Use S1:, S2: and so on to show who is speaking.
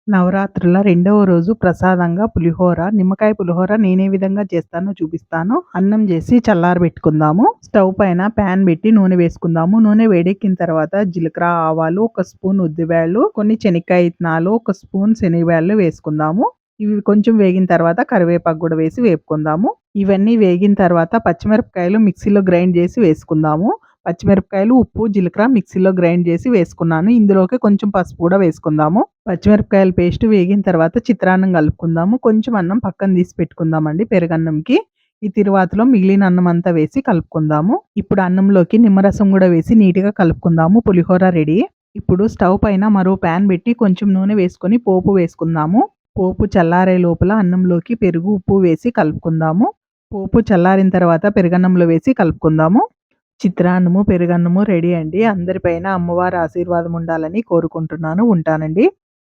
S1: నవరాత్రుల రెండవ రోజు ప్రసాదంగా పులిహోర, నిమ్మకాయ పులిహోర నేనే విధంగా చేస్తానో చూపిస్తాను. అన్నం చేసి చల్లారబెట్టుకుందాము. స్టవ్ పైన ప్యాన్ పెట్టి నూనె వేసుకుందాము. నూనె వేడెక్కిన తర్వాత జీలకర్ర, ఆవాలు, ఒక స్పూన్ ఉద్దిబేళ్ళు, కొన్ని చెనక్కాయ ఇత్తనాలు, ఒక స్పూన్ శనగబ్యాళ్ళు వేసుకుందాము. ఇవి కొంచెం వేగిన తర్వాత కరివేపాకు కూడా వేసి వేపుకుందాము. ఇవన్నీ వేగిన తర్వాత పచ్చిమిరపకాయలు మిక్సీలో గ్రైండ్ చేసి వేసుకుందాము. పచ్చిమిరపకాయలు, ఉప్పు, జీలకర్ర మిక్సీలో గ్రైండ్ చేసి వేసుకున్నాను. ఇందులోకి కొంచెం పసుపు కూడా వేసుకుందాము. పచ్చిమిరపకాయల పేస్ట్ వేగిన తర్వాత చిత్రాన్నం కలుపుకుందాము. కొంచెం అన్నం పక్కన తీసి పెట్టుకుందామండి పెరుగన్నంకి. ఈ తిరువాతలో మిగిలిన అన్నం అంతా వేసి కలుపుకుందాము. ఇప్పుడు అన్నంలోకి నిమ్మరసం కూడా వేసి నీట్‌గా కలుపుకుందాము. పులిహోర రెడీ. ఇప్పుడు స్టవ్ పైన మరో ప్యాన్ పెట్టి కొంచెం నూనె వేసుకొని పోపు వేసుకుందాము. పోపు చల్లారే లోపల అన్నంలోకి పెరుగు, ఉప్పు వేసి కలుపుకుందాము. పోపు చల్లారిన తర్వాత పెరుగన్నంలో వేసి కలుపుకుందాము. చిత్రాన్నము, పెరుగన్నము రెడీ అండి. అందరిపైన అమ్మవారి ఆశీర్వాదం ఉండాలని కోరుకుంటున్నాను. ఉంటానండి.